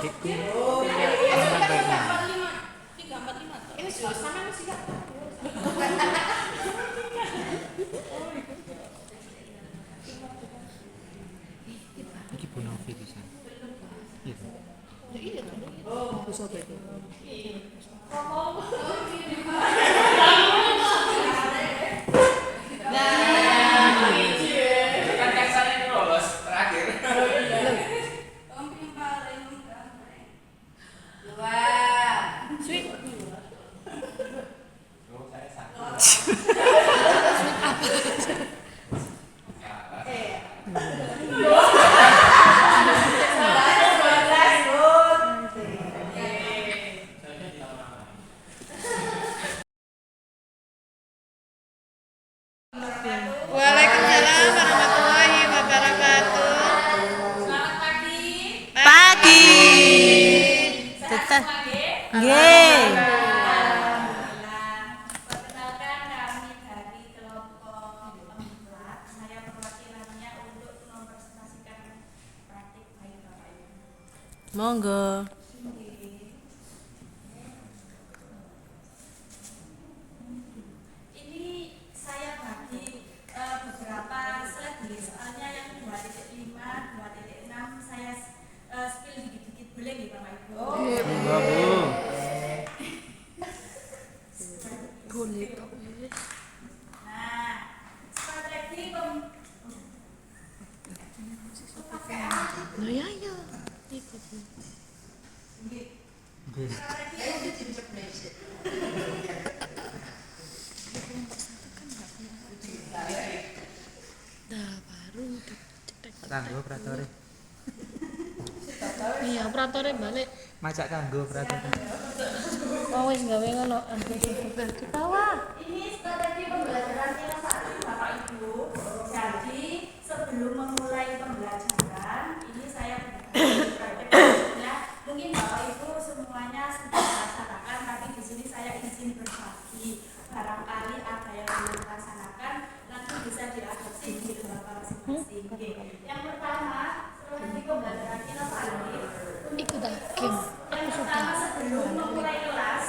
adikku punya teman baiknya. Ini sudah sama masih gak? Iki Bu Novi pisan. Gitu. Ya iya kan. Aku sobat itu. Sweet. Waalaikumsalam warahmatullahi wabarakatuh. Selamat pagi. Pagi. Tetap. Nggih. Alhamdulillah. Perkenalkan kami dari kelompok 14. Saya perwakilannya untuk mempresentasikan praktik baik Bapak Ibu. Monggo. Ini saya bagi beberapa slide nih, soalnya yang 2.5, 2.6 saya spill dikit-dikit boleh nih Bapak Ibu? Monggo Bu. Boleh kok. Nah, strategi Nah ya ya. Ikut. Dah baru cetek. Kanggo operatore. Iya, operatornya balik. Macak kanggo operatore. Oh wis gawe ngono. Ketawa. ini strategi pembelajaran yang satu Bapak Ibu. Jadi sebelum memulai pembelajaran, ini saya prakteknya. Mungkin Bapak Ibu semuanya sudah melaksanakan, tapi di sini saya izin berbagi. Barangkali ada yang belum melaksanakan, nanti bisa diadopsi di kelompok masing-masing. Oke. Yang pertama, strategi pembelajaran inovasi. Ikut dah game. Yang pertama sebelum memulai kelas,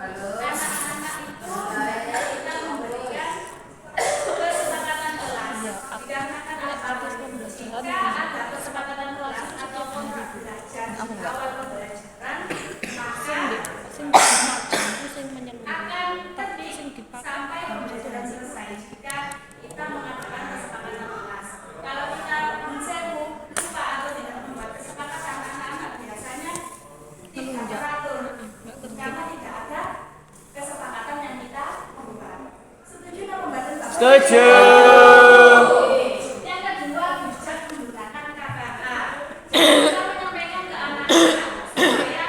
anak-anak itu kita memberikan kesepakatan kelas. Dikarenakan apa? Jika ada kesepakatan kelas atau kontrak belajar di awal pembelajaran, maka Sing menyeluruh. akan tertib sampai pembelajaran selesai. Jika kita mengadakan kesepakatan kelas, kalau kita mensewu lupa atau tidak membuat kesepakatan, anak-anak biasanya tidak teratur karena tidak ada kesepakatan yang kita membuat. Setuju nggak pembahasan Bapak? Setuju. Yang kedua, bijak menggunakan KKA. Kita menyampaikan ke anak-anak supaya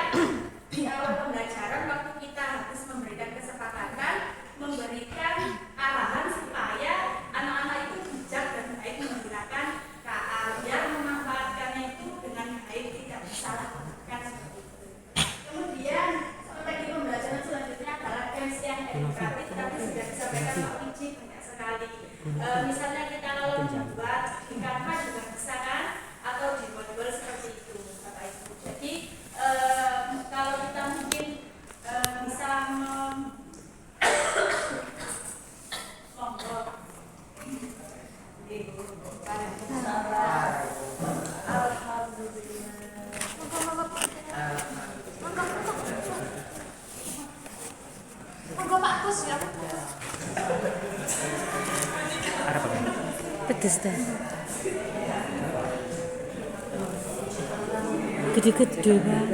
di awal pembelajaran waktu kita harus memberikan kesepakatan, memberikan arahan supaya anak-anak itu bijak dan baik menggunakan KA biar memanfaatkannya itu dengan baik, tidak disalahgunakan seperti itu. Kemudian strategi pembelajaran selanjutnya adalah games yang edukatif, tapi sudah disampaikan Pak Pinci banyak sekali. Misalnya kita kalau membuat di Canva juga bisa kan, atau di Wordle seperti itu Bapak Ibu. Jadi kalau kita mungkin bisa monggo. Monggo Pak Kus ya. Arep apa? Pedes dah. Gede-gede, Pak.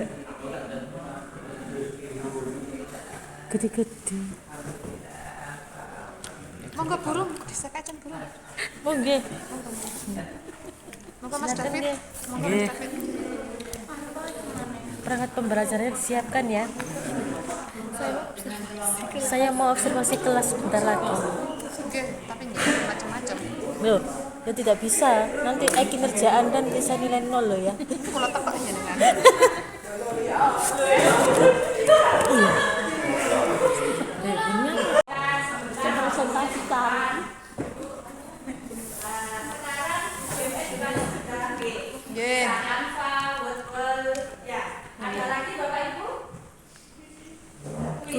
Gede-gede. Monggo burung, disekakan burung. Oh nggih. Monggo Mas David. Nggih. Monggo Mas David. Perangkat pembelajarannya disiapkan ya. Saya mau observasi kelas sebentar lagi. Oke, tapi nggak macam-macam. Loh, ya tidak bisa. Nanti kinerja Anda bisa nilai 0 loh ya. Kalau tepatnya dengan Presentasi kan. Sekarang game edukasi sudah Game. Canva, Wordle,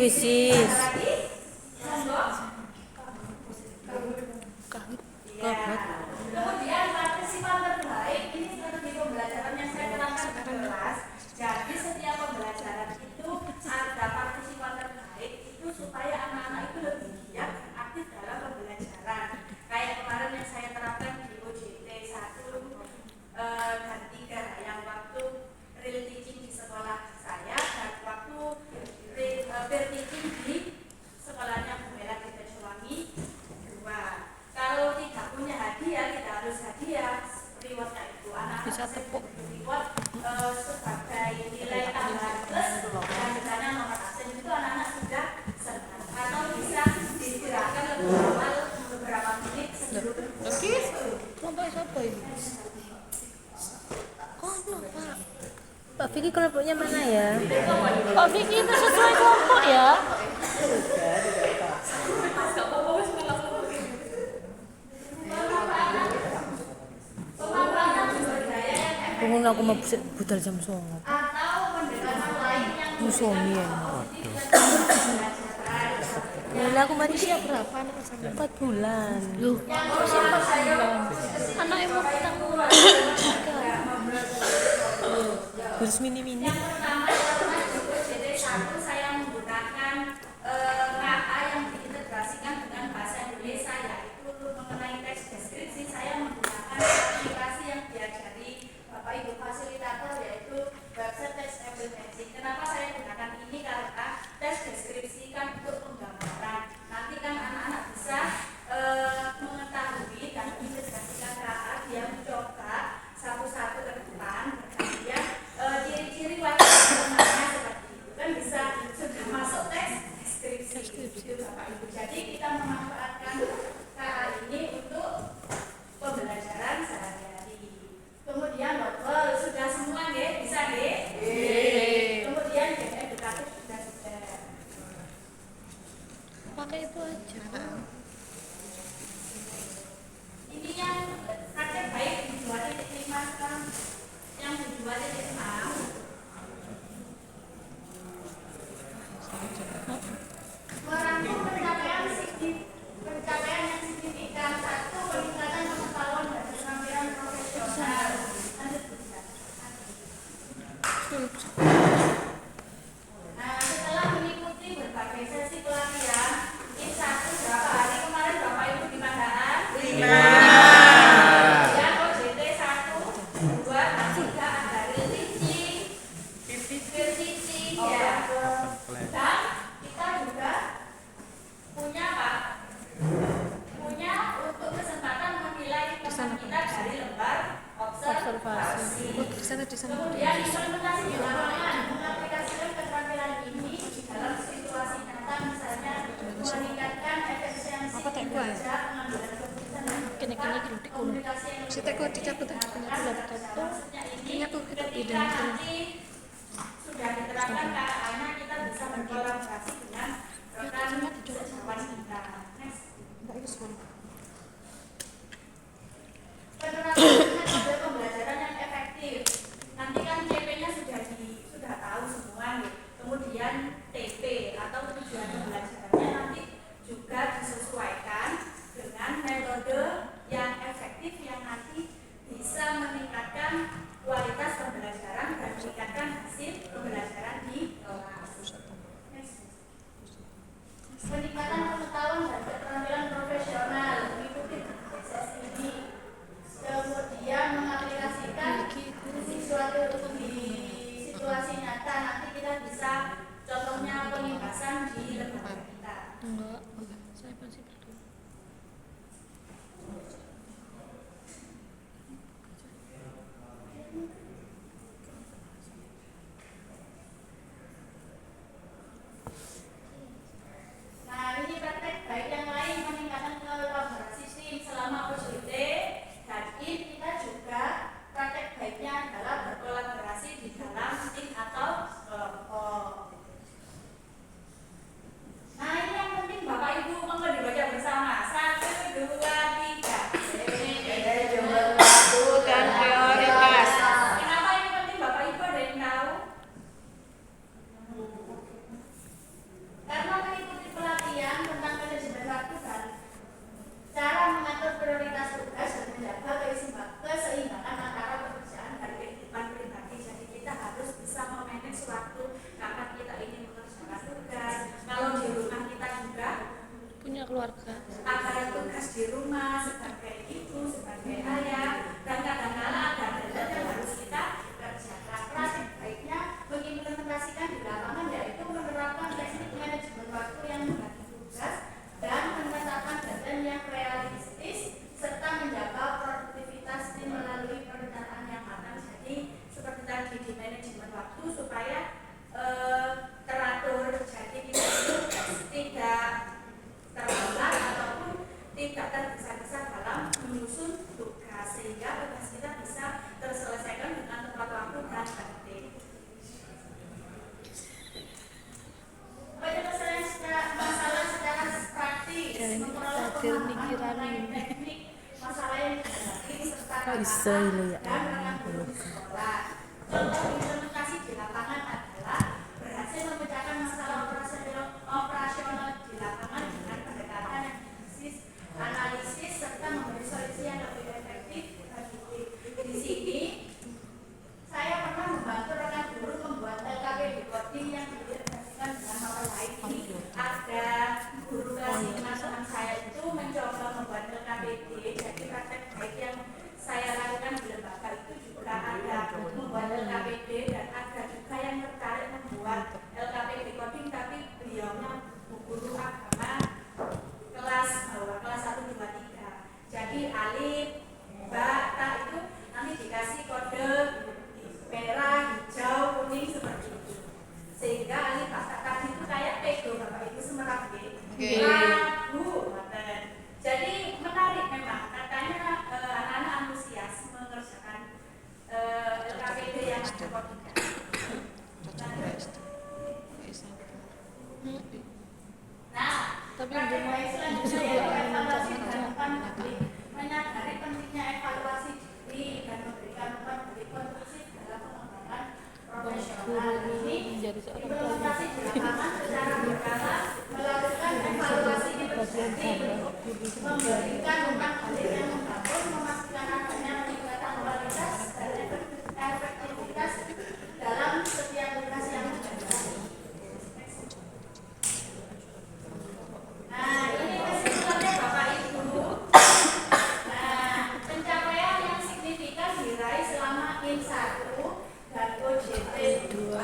tesis. Kabut. Kemudian partisipan terbaik ini strategi pembelajaran yang saya terapkan di kelas. Jadi setiap pembelajaran itu ada partisipan terbaik itu supaya anak-anak itu lebih giat aktif dalam pembelajaran. Kayak kemarin yang saya terapkan di OJT 1 dan 3 yang waktu real teaching di sekolah saya dan waktu peer teaching di sekolahnya Bu Mela di Tejowangi 2. Kalau tidak punya hadiah, tidak harus hadiah rewardnya itu anak Bisa tepuk. reward sebagai nilai tambahan plus dan misalnya nomor absen itu anak-anak sudah senang atau bisa digerakkan lebih awal beberapa menit sebelum Lagi, kelompok siapa ini? Pak Vicky kelompoknya mana ya? Pak Vicky itu sesuai kelompok ya? Pengen aku mau budal jam 09.00. atau pendekatan lain yang Musomi ya. Ya aku mati siap berapa? 4 bulan. Loh, siapa 4 bulan? Anaknya mau ketemu. Harus mini-mini. yang pertama adalah OJT 1 saya menggunakan KA yang diintegrasikan dengan bahasa Indonesia yaitu mengenai teks deskripsi. Saya menggunakan aplikasi yang diajari Bapak Ibu fasilitator yaitu website teks evaluasi. Kenapa saya gunakan ini? Karena teks deskripsi kan untuk penggambaran. Nanti kan anak-anak bisa mengetahui dan mengintegrasikan KA, dia mencoba satu-satu ke depan bergantian ciri-ciri wajah sebenarnya seperti itu kan bisa sudah masuk teks deskripsi itu Bapak Ibu. Jadi kita memanfaatkan KA ini untuk pembelajaran sehari-hari. Kemudian Bapak sudah semua nggih? Bisa nggih? Kemudian game edukatif sudah. Pakai itu aja. Ini yang praktek baik di 2.5 sekarang yang di 2.6 merangkum pencapaian yang signifikan. 1. Peningkatan pengetahuan dan keterampilan profesional. Nah, setelah mengikuti berbagai sesi pelatihan, in 1 berapa hari kemarin Bapak Ibu di Pandaan? 5. Ya, OJT 1, 2, dan 3 ada real teaching, peer teaching, ya. Dan kita juga punya apa? Punya untuk kesempatan menilai teman kita dari lembar observasi. Di sana. Kemudian implementasi di lapangan mengaplikasikan keterampilan ini dalam situasi nyata, misalnya meningkatkan efisiensi kinerja pengambilan keputusan dan komunikasi yang Si teko dicabut aja. maksudnya ini Punya tuh kita ketika bidang itu. nanti sudah diterapkan KA-nya kita bisa berkolaborasi dengan rekan sejawat kita. Next. Mbak itu semua. Penerapan metode pembelajaran yang efektif. Nanti kan TP-nya sudah tahu semua nih. Kemudian TP atau tujuan pembelajarannya nanti juga disesuaikan dengan metode yang efektif yang nanti bisa meningkatkan kualitas pembelajaran dan meningkatkan hasil pembelajaran di kelas. Next. Peningkatan pengetahuan dan keterampilan profesional. menjaga keseimbangan antara pekerjaan dan kehidupan pribadi. Jadi kita harus bisa memanage waktu kapan kita ingin mengerjakan tugas. Kalau di rumah kita juga Punya keluarga. ada tugas di rumah sebagai ibu, sebagai ayah, dan kadang-kala ada hal yang harus kita kerjakan. Praktik baiknya mengimplementasikan di lapangan yaitu menerapkan teknik manajemen waktu yang membagi tugas dan menetapkan deadline yang realistis serta menjaga produktivitas tim melalui perencanaan yang matang. Jadi seperti tadi di manajemen waktu supaya teratur, jadi kita itu tidak terlambat ataupun tidak tergesa-gesa dalam menyusun tugas sehingga tugas kita bisa terselesaikan dengan tepat waktu dan tertib. Pada masalah secara praktis, memperoleh pemahaman teknik masalah yang dihadapi serta dan rekan guru di sekolah. Contoh implementasi di lapangan adalah berhasil memecahkan masalah operasional di lapangan dengan pendekatan analisis serta memberi solusi yang lebih efektif. Di sini saya pernah membantu rekan guru membuat LKPD coding yang diintegrasikan dengan mata lain. Ini ada guru kelas 5 teman saya itu mencoba membuat LKPD. Jadi praktek baik yang saya lakukan di lembaga itu juga ada membuat LKPD dan ada juga yang tertarik membuat LKPD coding tapi beliaunya guru agama kelas bawah, kelas 1, 2, 3. Jadi alif, ba, ta itu nanti dikasih kode merah, hijau, kuning seperti itu. Sehingga alif ba, ta itu kayak pego Bapak Ibu semerap ragu. Jadi menarik memang katanya anak-anak antusias mengerjakan LKPD yang ada coding. Nah, Tapi praktek belum baik selanjutnya yaitu evaluasi dan umpan publik. Menyadari pentingnya evaluasi diri dan memberikan umpan publik kondusif dalam pengembangan profesional. Ini implementasi di lapangan secara berkala melakukan evaluasi berganti memberikan umpan balik yang membangun memastikan adanya peningkatan kualitas dan efektivitas dalam setiap tugas yang dijalani. Nah, ini kesimpulannya Bapak Ibu. Nah, pencapaian yang signifikan diraih selama IN1 dan OJT 2.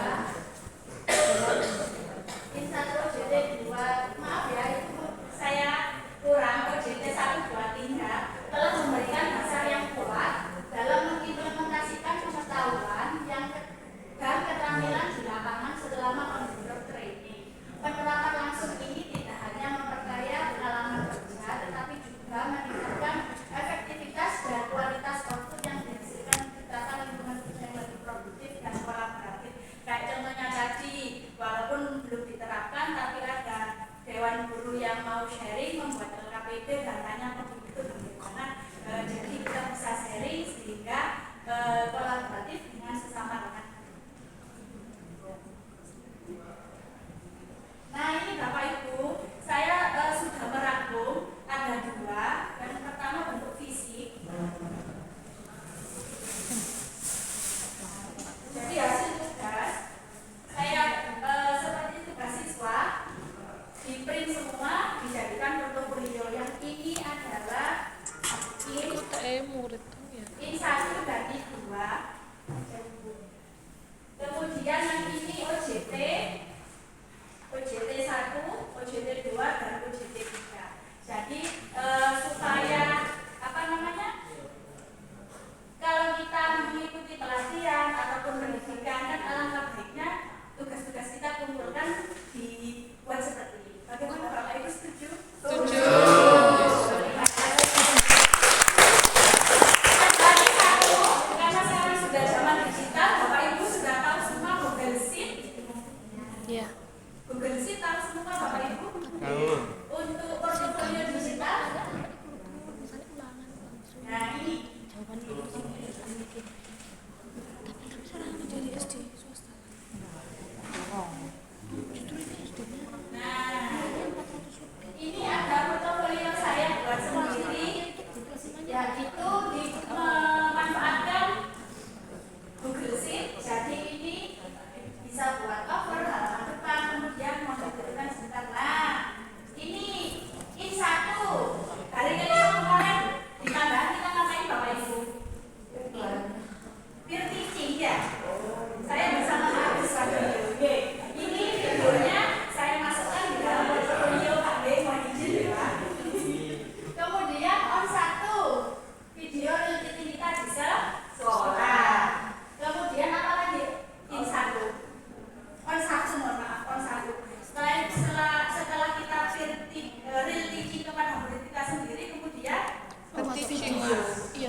IN1 OJT 2, maaf ya, itu saya kurang. OJT 1, 2, 3 telah memberikan dasar yang kuat dalam mengimplementasikan pengetahuan dan keterampilan di lapangan selama on-the-job training. Penerapan langsung ini tidak hanya memperkaya pengalaman kerja, tetapi juga meningkatkan efektivitas dan kualitas output yang dihasilkan menciptakan lingkungan kerja yang lebih produktif dan kolaboratif. Kayak contohnya tadi, walaupun belum diterapkan, tapi ada dewan guru yang mau sharing membuat LKPD dan tanya itu bagaimana. Jadi kita bisa sharing sehingga kolaboratif dengan sesama rekan. Nah ini Bapak Ibu, saya sudah merangkum ada 2. Yang pertama bentuk fisik. Jadi hasil tugas saya seperti tugas siswa di print semua dijadikan portofolio. Yang ini adalah murid ya. IN1 dan IN2. Kemudian yang ini OJT 1, OJT 2 dan OJT 3. Jadi supaya kalau kita mengikuti pelatihan ataupun pendidikan kan alangkah baiknya tugas-tugas kita kumpulkan dibuat seperti ini. Bagaimana Bapak Ibu setuju? Setuju. Karena sekarang sudah zaman digital, Bapak Ibu sudah tahu semua Google Sheet.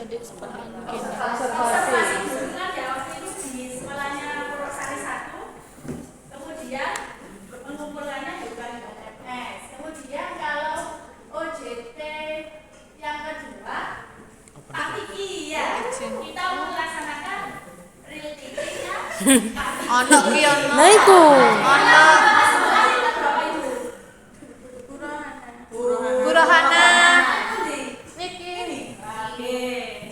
di sekolahan gini. Observasi hubungan ya waktu itu di sekolahnya Purwosari 1. Kemudian mengumpulkannya juga di OTS. Kemudian kalau OJT yang kedua, tapi iya kita melaksanakan real teaching ya. Ono ki ono. Nah itu. Ono Burohana. Niki. Oke,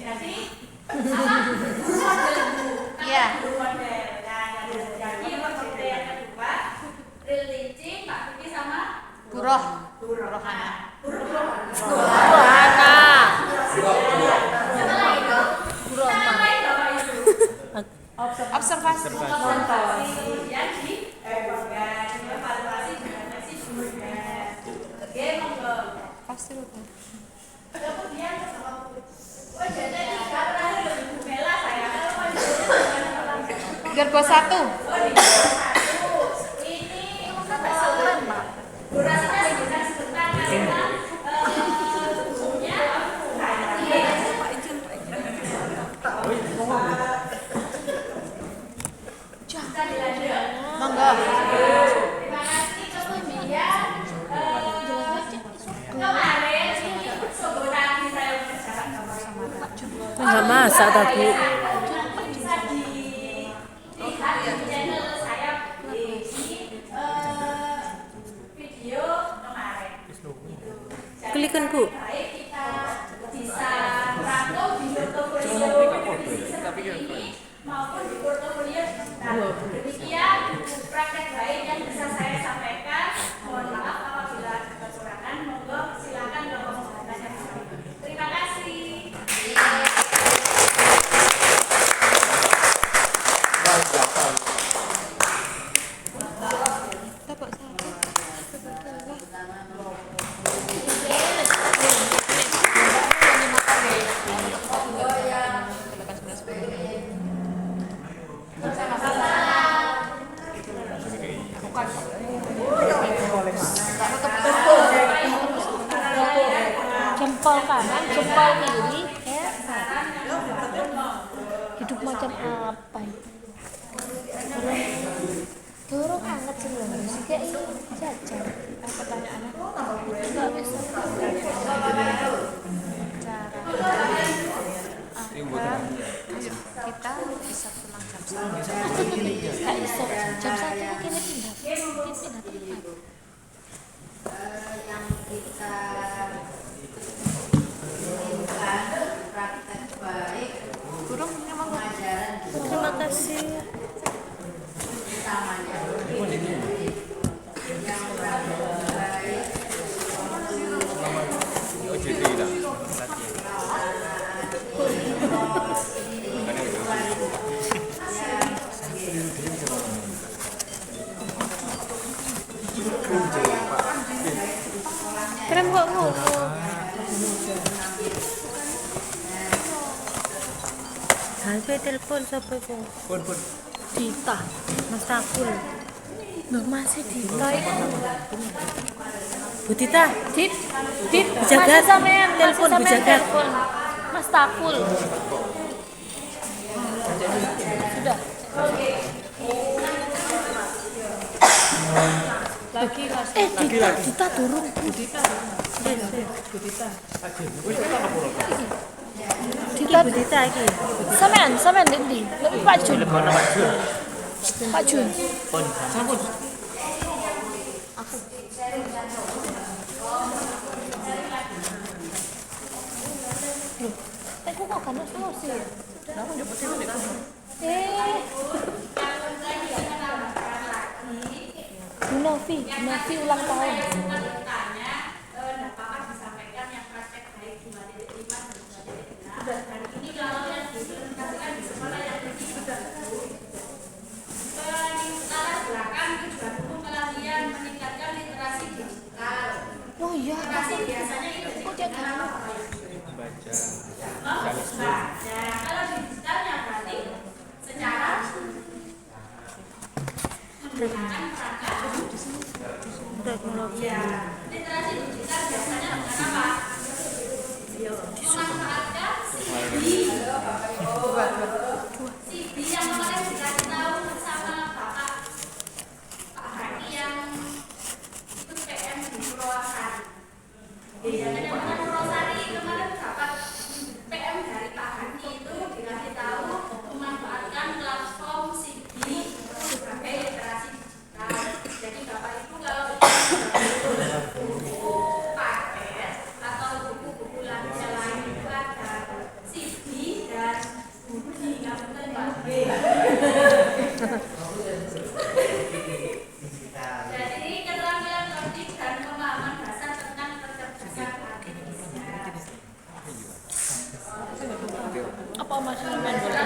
jadi apa? Model Bu. Iya. Model. Nah, jadi OJT yang kedua, real teaching Pak Vicky sama Burohana. Observasi. Kemudian dievaluasi dengan versi juga. Oke, monggo. Pasti lupa. Kemudian OJT 3 terakhir Bu Mela saya. Gerbo 1. Ini durasinya sebentar karena bukunya bisa dilanjut. Monggo. Terima kasih. Kemudian kemarin sebutan saya berjalan Enggak masak tadi. bisa dilihat di channel saya di video kemarin. Jadi Klikkan, Bu. baik kita bisa rangkum di portofolio ini maupun di portofolio digital. Demikian praktek baik yang bisa saya sampaikan. Mohon maaf apabila ada kekurangan. Monggo silakan kalau mau bertanya. Terima kasih. Jempol kanan, jempol kiri, hidup macam apa itu? Dorong hangat sebenarnya sih kayak ini jajan. Pertanyaannya Nggak bisa. Kita bisa pulang jam 1. Nggak bisa. Jam 1 mungkin pindah tempat. Yang kita inginkan praktek baik Burung ini monggo. pengajaran Terima kasih. utamanya yang praktek baik OJT lah. Keren kok ngomong. HP telepon siapa itu? Pun. Dita, Mas Takul. Loh masih Dita itu. Bu Dita, Dit, Jagat. masih sampean, Telepon, masih sampean Bu Jagat. telepon. Mas Takul. Sudah. Lagi Mas. Dita turun. Dita. Dita, Bu Dita iki. Sampean ndi? Lebih Pak Jun. Pak Jun. Aku kok kan solusi. Bu Novi ulang tahun. Lanjutannya dapat disampaikan yang praktek baik 2.5 dan 2.6. Dan ini kalau yang diimplementasikan di sekolah yang lebih sudah latar belakang itu juga dukung pelatihan meningkatkan literasi digital. Oh iya. Literasi biasanya itu digital baca. Kalau digitalnya berarti secara menggunakan perangkat Teknologi. literasi digital biasanya dengan apa? Memanfaatkan Apa masih main bola?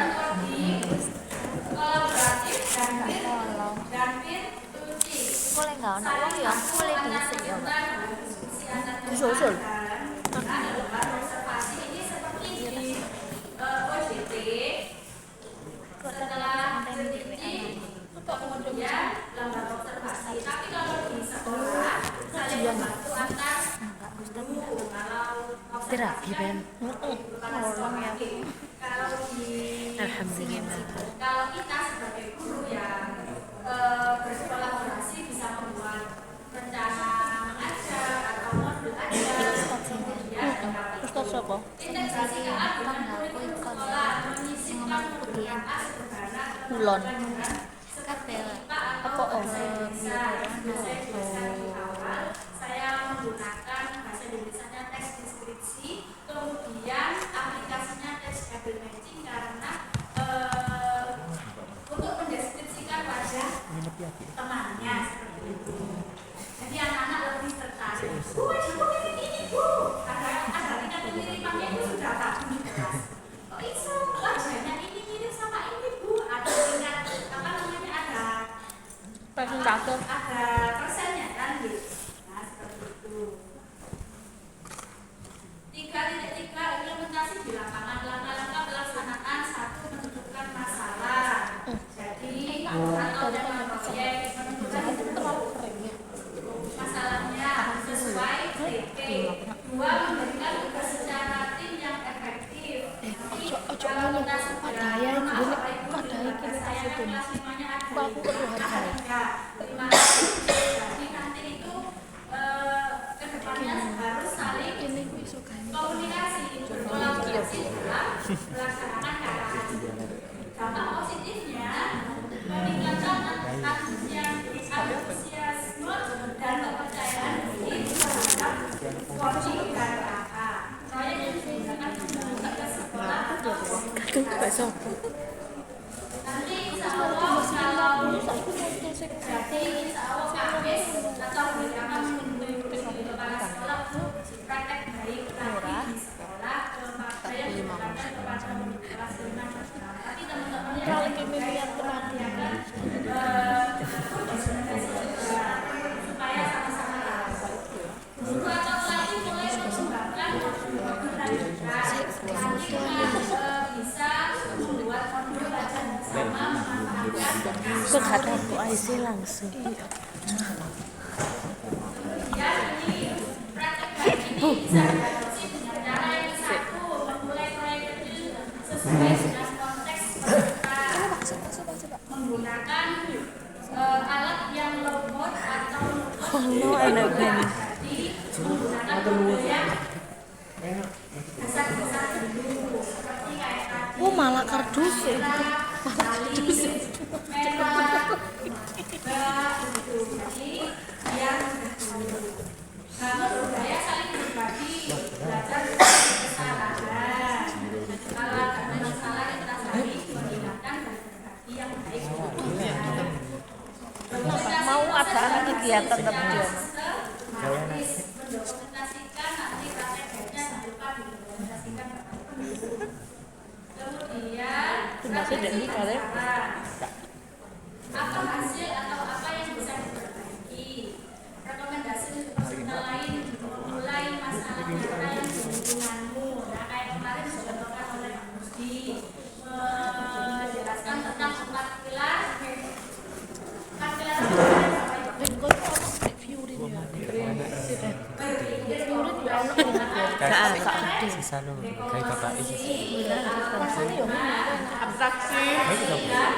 Kolaboratif dan virtuti. Boleh nggak? Anak uang ya, boleh bisik ya Mbak. Usul. Observasi ini seperti di OJT. Setelah berhenti, kemudian lembar observasi. Tapi kalau di sekolah, saling membantu antar guru. Kalau Terapi Ben. tolong ya. Kalau di Alhamdulillah. kalau kita sebagai guru yang berkolaborasi bisa membuat rencana mengajar atau modul ajar, kemudian Ustaz siapa? integrasi KA dengan kurikulum sekolah menyisipkan penggunaan sederhana Kulon. apa bahasa Indonesia. Bahasa Indonesia di awal saya menggunakan bahasa Indonesianya teks deskripsi, kemudian aplikasinya text-able matching karena untuk mendeskripsikan wajah temannya seperti itu. Jadi anak-anak lebih tertarik. Bu, wajahku kayak gini bu. Ada tingkat kemiripannya itu sudah tahu di kelas. Oh itu wajahnya ini mirip sama ini bu. Ada tingkat apa namanya Presentator. ada persennya kan gitu. Nah seperti itu. 3.3 implementasi di lapangan, langkah-langkah pelaksanaan. 1. Menentukan masalah. Jadi atau tema proyek menentukan masalahnya sesuai TP. 2. Memberikan tugas secara tim yang efektif. Kalau kita Padahal ini saya kelas 5-nya ada Aku perlu hargai. 5. Jadi nanti itu kedepannya harus saling komunikasi, kolaborasi dalam melaksanakan KKN. Dampak positifnya meningkatkan antusiasme dan kepercayaan diri terhadap coaching dan KKA. Proyek yang digunakan kembali ke sekolah atau nanti insya Allah kalau jadi insya Allah Kamis atau beberapa minggu di kepala sekolah untuk praktek baik lagi di sekolah saya digunakan kepada murid kelas 5 dan 6. Tapi teman-teman yang lihat perhatian supaya sama-sama tahu. Guru atau pelatih mulai mengembangkan modul lanjutan. Nanti bisa membuat modul belajar bersama memanfaatkan Kok gak tahu IC langsung. ya ini praktek baik ini bisa diadopsi dengan cara yang satu, memulai proyek kecil sesuai dengan konteks peserta, menggunakan alat yang low mode atau No, enak banget. jadi menggunakan modul yang dasar-dasar dulu seperti kayak tadi Oh, malah kardus ya. merah, gitu. Jadi yang menurut saya saling berbagi, belajar dari kesalahan. Kalau ada masalah kita saling mengingatkan dan berbagi yang baik. Mau ada anak kegiatan tapi dia Harus mendokumentasikan nanti praktek-prakteknya jangan lupa didokumentasikan. Kemudian Masih ada nih kalian. apa hasil atau apa yang bisa diperbaiki, rekomendasi untuk peserta lain memulai masalah nyata yang di lingkunganmu. Nah kayak kemarin dicontohkan oleh Pak Musdi menjelaskan tentang 4 pilar Sisa lo, kayak bapak ini. Abstraksi,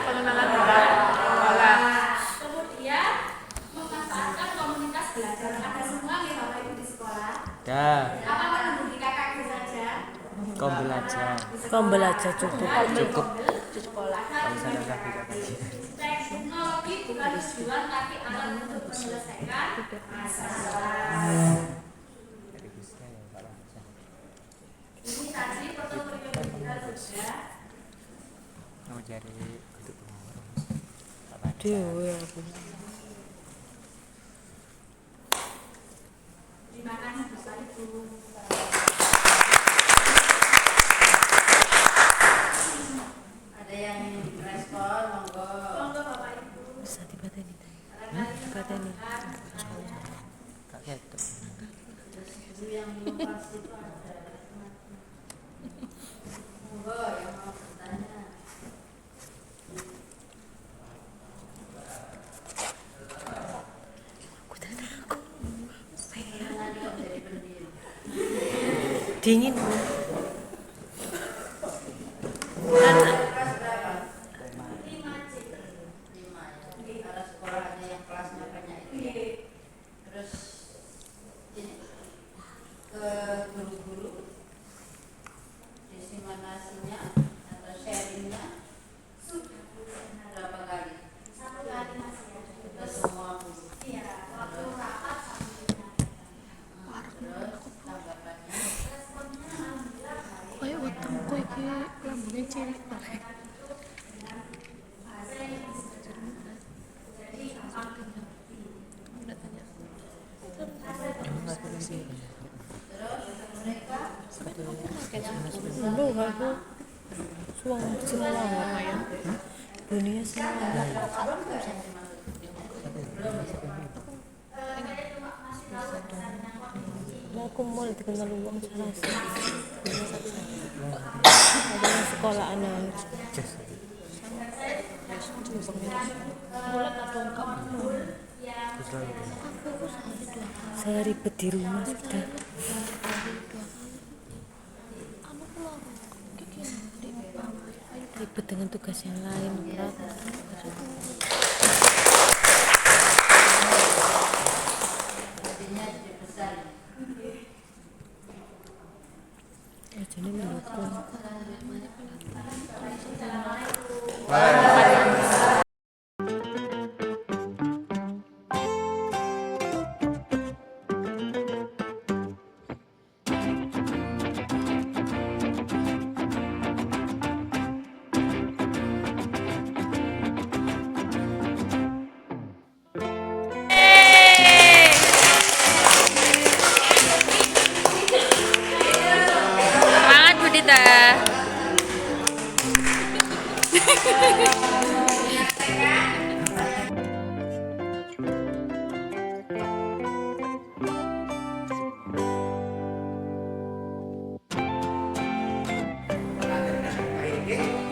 pengenalan pola. Kemudian memanfaatkan komunitas belajar. Ada semua nih Bapak Ibu di sekolah. Dah, Apa menunggu di KKG saja? kau belajar. kau belajar cukup. Cukup. Di sekolah. Kalau saya lagi Teknologi bukan tujuan tapi alat untuk menyelesaikan masalah. Ini tadi portofolio digital sudah. Mau cari untuk Dewe aku. Terima kasih Bapak Ibu. Dingin. Kelas berapa? 5 ya. Ada sekolah ada yang kelasnya banyak itu ya. Terus ini ke guru-guru diseminasinya atau sharingnya berapa kali? 1 kali Mas ya. Ke semua guru. Iya, waktu rapat sampai Terus tanggapannya responnya alhamdulillah baik. Kayak wetengku iki lambungnya cilik banget. Bahasa yang bisa jadi gampang Udah tanya. Emang aku di sini. terus mereka Lu aku suang semua ya. Dunia semua. Nah, aku mau dikenal uang salah sih. Ada sekolah anak. Just. Bulan atau enggak? Terus lalu. Saya ribet di rumah sudah. Anu pulang. Kiki Ribet dengan tugas yang lain berat. jadinya jadi besar. Jadi mendukung. Semangat Budita.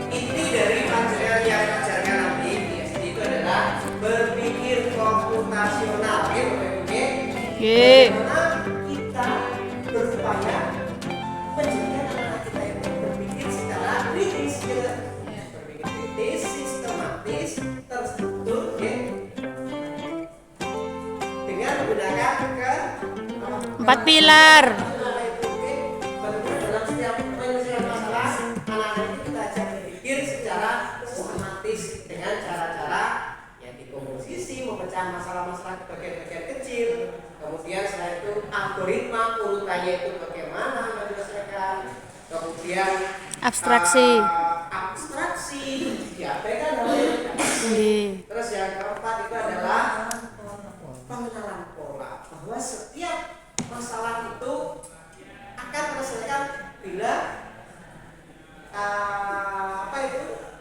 Inti dari pelajaran yang diajarkan nanti di SD itu adalah berpikir komputasional, gitu. Bagaimana kita berupaya menjadikan anak-anak kita itu berpikir secara kritis, gitu. Berpikir kritis, sistematis, terstruktur, gitu. Dengan menggunakan Empat pilar. bagaimana dalam setiap penyelesaian masalah anak-anak itu kita ajak berpikir secara sistematis dengan cara-cara yang dikomposisi, memecah masalah-masalah ke bagian-bagian kecil. Kemudian setelah itu algoritma urutannya itu bagaimana menyelesaikan. Kemudian Abstraksi. abstraksi diabaikan namanya. Nggih. Terus yang keempat itu adalah pengenalan pola, bahwa setiap masalah itu akan terselesaikan bila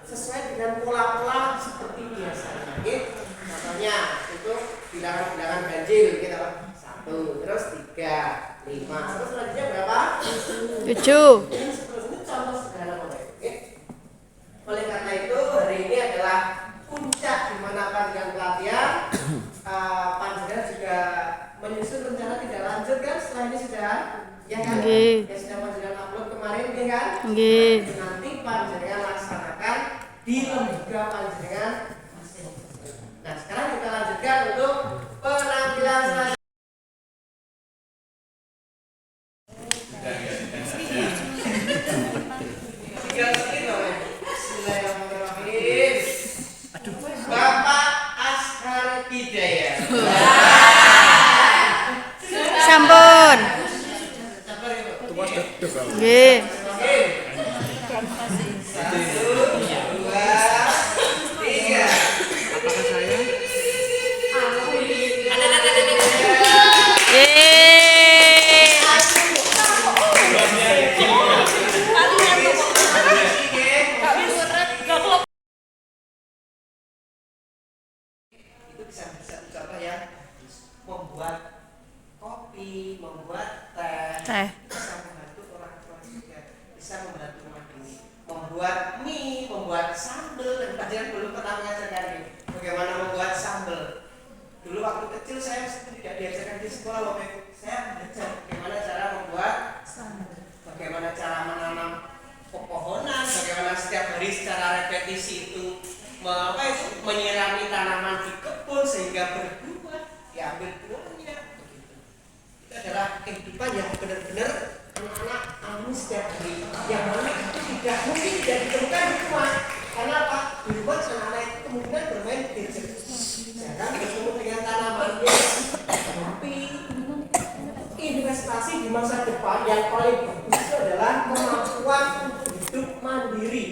sesuai dengan pola-pola seperti biasanya, gitu. Contohnya itu bilangan-bilangan ganjil, gitu. 1, terus 3, 5, terus selanjutnya berapa? 7. Ini seterusnya contoh sederhana Bapak Ibu, gitu. Oleh karena itu hari ini adalah puncak di mana panjenengan pelatihan. Panjenengan juga menyusun rencana tidak lanjut kan setelah ini sudah, ya kan? Nggih. Ya sudah panjenengan upload kemarin, ya kan? Nggih. Nanti panjenengan laksanakan di lembaga panjenengan. Nah sekarang kita lanjutkan untuk penampilan selanjutnya. Bismillahirrahmanirrahim. Bapak Ashar Hidayat. Sampun. Nggih. 1, 2, 3. Itu bisa dicontoh ya, membuat kopi, membuat teh. Bisa membantu orang tua juga, bisa membantu mandiri, membuat mie, membuat sambal. Dan pelajaran belum pernah mengajarkan ini bagaimana membuat sambal. Dulu waktu kecil saya tidak diajarkan di sekolah loh, saya belajar bagaimana cara membuat sambal. cara menanam pepohonan, bagaimana setiap hari secara repetisi itu menyirami tanaman di kebun sehingga berbuah, diambil buahnya begitu. Itu adalah kehidupan yang benar-benar anak-anak alami setiap hari, yang mana itu tidak mungkin tidak ditemukan di rumah. Karena apa? Di rumah anak-anak itu kemungkinan bermain gadget, jarang bertemu dengan tanaman. Tapi investasi di masa depan yang paling bagus itu adalah kemampuan untuk hidup mandiri.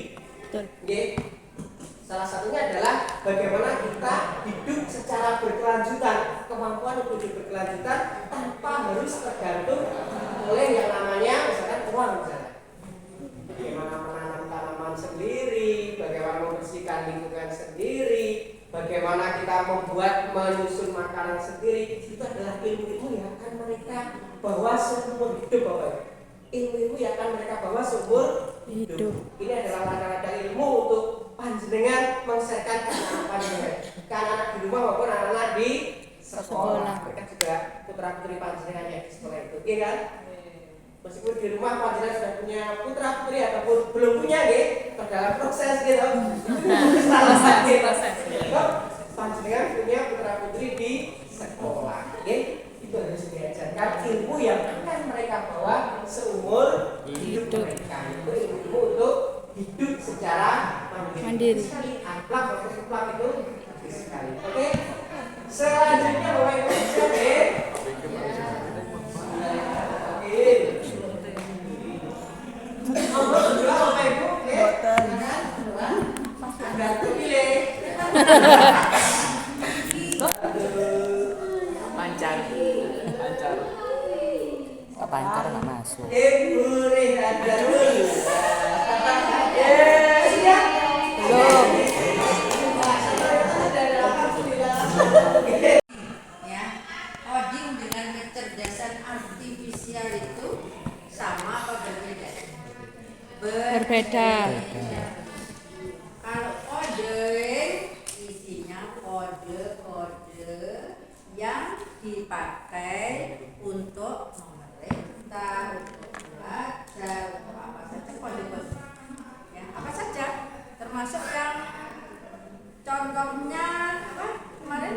Salah satunya adalah bagaimana kita hidup secara berkelanjutan, kemampuan untuk hidup berkelanjutan tanpa harus tergantung oleh yang namanya misalkan uang misalnya. Bagaimana menanam tanaman sendiri, bagaimana membersihkan lingkungan sendiri, bagaimana kita menyusun makanan sendiri, itu adalah ilmu-ilmu yang akan mereka bawa seumur hidup, Bapak. Ilmu-ilmu yang akan mereka bawa seumur hidup. Ini adalah langkah-langkah ilmu untuk panjenengan mengsehatkan anak-anak panjenengan, anak-anak di rumah maupun anak-anak di sekolah. Mereka juga putra putri panjenengannya di sekolah itu, iya kan? Meskipun di rumah panjenengan sudah punya putra putri ataupun belum punya, dalam proses gitu. Proses. Panjenengan punya putra putri di sekolah, itu harus diajarkan ilmu yang akan mereka bawa seumur hidup mereka. Itu ilmu untuk hidup secara mandiri. Sekali akhlak atau akhlak itu sekali. Oke. Selanjutnya Bapak Ibu siap ya? Oke. Nomor 2 Bapak Ibu, oke. Berarti pilih. Pancar. Pak Pancar nggak masuk. Ibu Rehan dulu. Ya, coding dengan kecerdasan artifisial itu sama apa berbeda? Berbeda. Kalau coding isinya kode-kode yang dipakai untuk memerintah, untuk belajar, untuk apa saja kode-kode. Ya, apa saja, termasuk yang contohnya apa kemarin?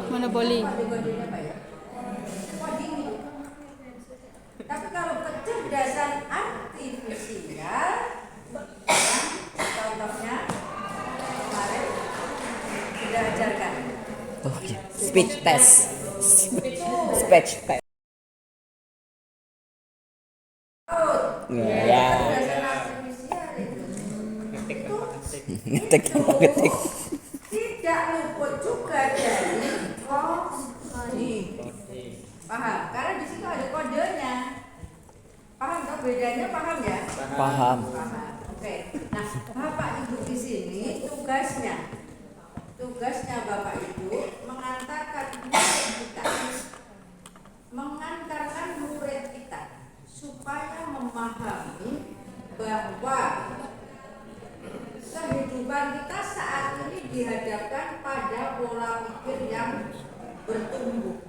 Monopoli. Kode-kodenya apa ya? Coding itu. Tapi kalau kecerdasan artifisial, contohnya kemarin sudah ajarkan. Oh iya, speech test. Speech test. Ya. Kecerdasan artifisial itu Ngetik apa ngetik? tidak luput juga dari kode. Paham? Karena di situ ada kodenya. Paham kan bedanya? Paham ya? Paham. Paham. Oke. Nah, Bapak Ibu di sini tugasnya Bapak Ibu mengantarkan murid kita supaya memahami bahwa kehidupan kita saat ini dihadapkan pada pola pikir yang bertumbuh,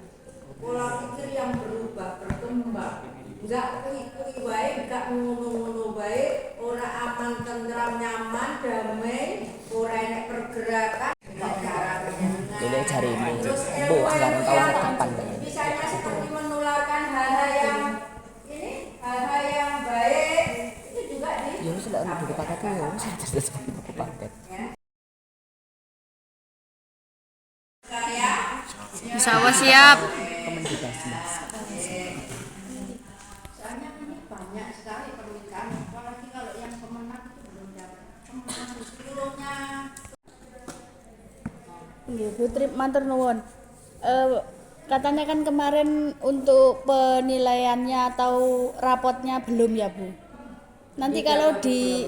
pola pikir yang berubah, berkembang. Enggak kui-kui baik, enggak ngono-ngono baik, ora aman, tentram, nyaman, damai, ora enek pergerakan, cara Jadi cari ini. terus Bu, sekarang tahu yang kapan? misalnya seperti menularkan hal-hal yang ini, hal-hal yang baik, itu juga Ya sudah udah dipakai tuh, ya sudah terus aku paket. karya. Insya siap. Soalnya ini banyak sekali permintaan, apalagi kalau yang pemenang itu belum dapat. Pemenang seluruhnya. Nggih, Bu Tri, matur nuwun. Katanya kan kemarin untuk penilaiannya atau rapotnya belum ya, Bu? Nanti kalau di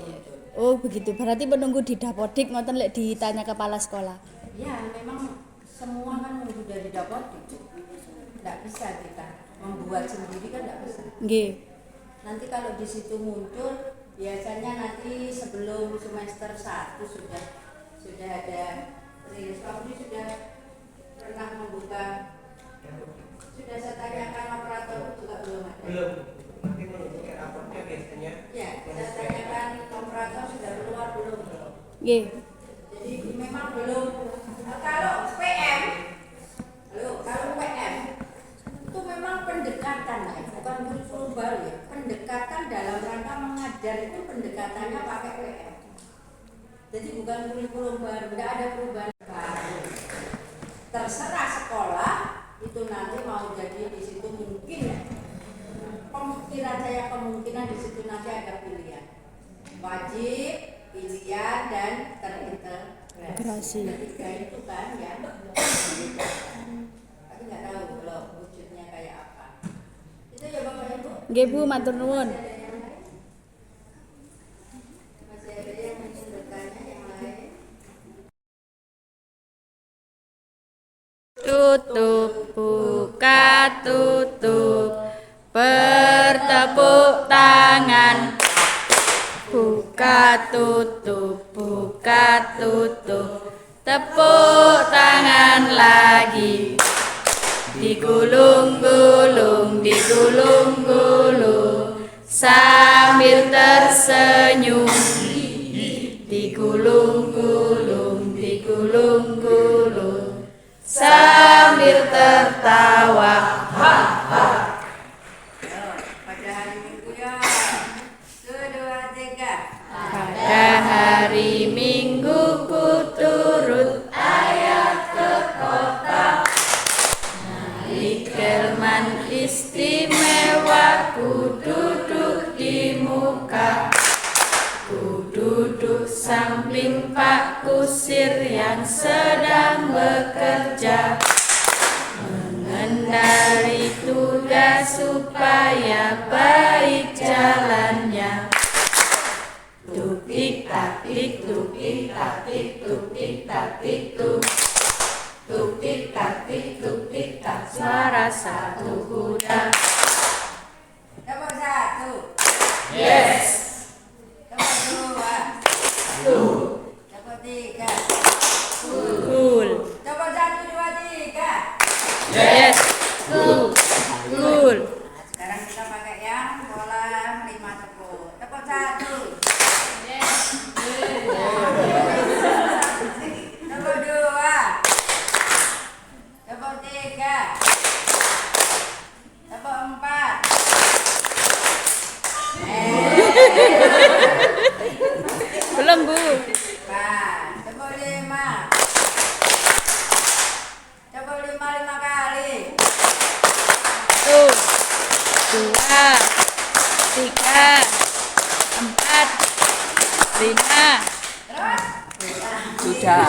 oh begitu, berarti menunggu di Dapodik ngoten lek ditanya kepala sekolah. Ya, memang semua kan menunggu dari Dapodik. Tidak bisa kita membuat sendiri kan tidak bisa. Nggih. Nanti kalau di situ muncul, biasanya nanti sebelum semester 1 sudah ada rilis. Kamu sudah pernah membuka, sudah saya tanyakan operator juga belum ada. Belum. rapotnya biasanya. Ya, kita tanyakan operator sudah keluar belum? Nggih. Jadi memang belum. Kalau PM, kalau PM itu memang pendekatan ya, bukan kurikulum baru ya. Pendekatan dalam rangka mengajar itu pendekatannya pakai PM. Jadi bukan kurikulum baru, tidak ada perubahan baru. Terserah sekolah itu nanti mau jadi di situ mungkin ya. Pemikiran saya kemungkinan di situ nanti ada pilihan wajib, pilihan dan terintegrasi. Ketiga itu kan ya. Tapi nggak tahu kalau wujudnya kayak apa. Itu ya Bapak Ibu. Nggih Bu, matur nuwun. Masih ada yang ingin bertanya yang lain? Tutup, buka, tutup, bertepuk tangan. Buka, tutup, tepuk tangan lagi. Digulung-gulung, sambil tersenyum. Digulung-gulung, sambil tertawa. Pada hari Minggu ya. 1, 2, 3. Pada hari Minggu ku turut ayah ke kota. Naik delman istimewa, ku duduk di muka. Ku duduk samping Pak Kusir yang sedang bekerja, mengendali tugas supaya baik jalannya. Tuk-tik tak-tik, tuk-tik tak-tik, tuk-tik tak-tik, tuk-tik tak-tik, tuk-tik tak. Suara satu kuda. Nomor 1. Yes. Nomor 2. Nomor 3. Cool. Nomor 1, 2, 3. Yes. Cool. Sekarang kita pakai yang bola 5 tepuk. Tepuk 1. Nomor 2. Tepuk 3. Tepuk 4. Belum Bu. Tepuk 5. Tepuk 5 kali. 1, 2, 3, 4, 5. Sudah.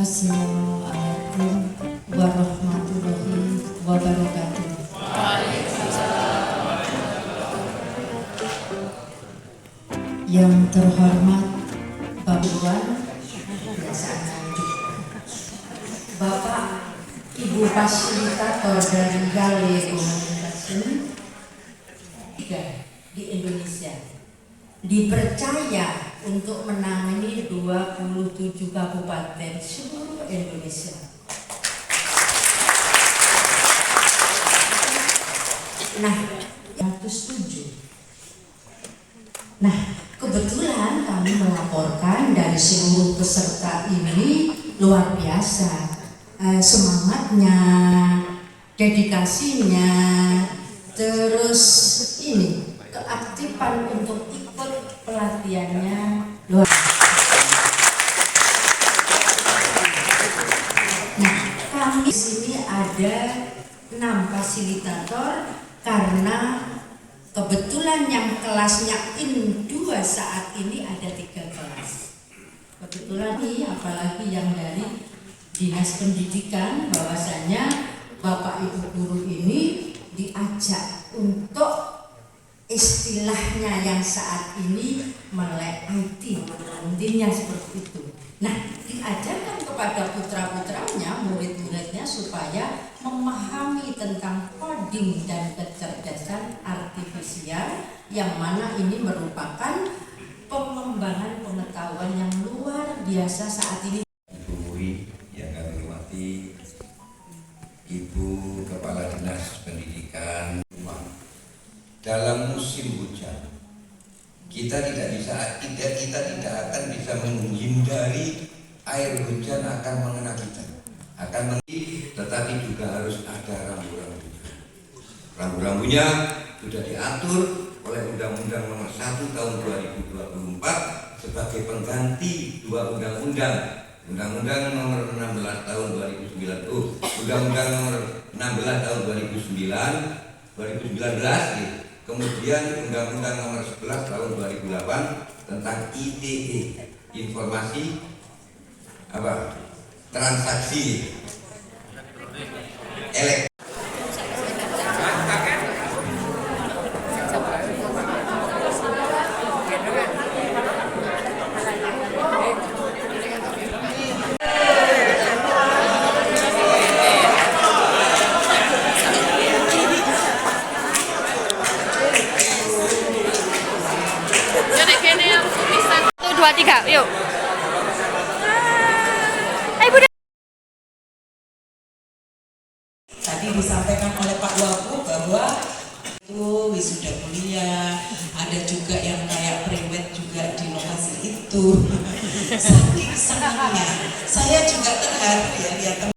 Assalamualaikum warahmatullahi wabarakatuh. Yang terhormat Bapak Iwan, Bapak Ibu fasilitator dari Gale Komunikasi di Indonesia, dipercaya untuk menangani 27 kabupaten seluruh Indonesia. Nah, yang setuju. Nah, kebetulan kami melaporkan dari seluruh peserta ini luar biasa semangatnya, dedikasinya, terus ini keaktifan untuk ikut pelatihannya luar biasa. Nah, kami di sini ada 6 fasilitator karena kebetulan yang kelasnya IN 2 saat ini ada 3 kelas. kebetulan apalagi yang dari Dinas Pendidikan bahwasanya Bapak Ibu guru ini diajak untuk istilahnya yang saat ini melek IT, intinya seperti itu. Nah, diajarkan kepada putra-putranya, murid-muridnya supaya memahami tentang coding dan kecerdasan artifisial yang mana ini merupakan pengembangan pengetahuan yang luar biasa saat ini. Ibu Wuri yang kami hormati, Ibu Kepala Dinas Pendidikan, dalam musim hujan kita tidak akan bisa menghindari air hujan akan mengena kita, tetapi juga harus ada rambu-rambunya. Rambu-rambunya sudah diatur oleh Undang-Undang Nomor 1 Tahun 2024 sebagai pengganti dua undang-undang. Undang-Undang Nomor 16 Tahun 2009, Undang-Undang Nomor 16 Tahun 2019, kemudian Undang-Undang Nomor 11 Tahun 2008 tentang ITE, informasi transaksi elektronik. Jadi kene yang bisa 1, 2, 3, yuk. Tadi disampaikan oleh Pak Wagu bahwa itu wisuda kuliah, ada juga yang kayak prewed juga di lokasi itu. Saking senangnya, saya juga terharu ya lihat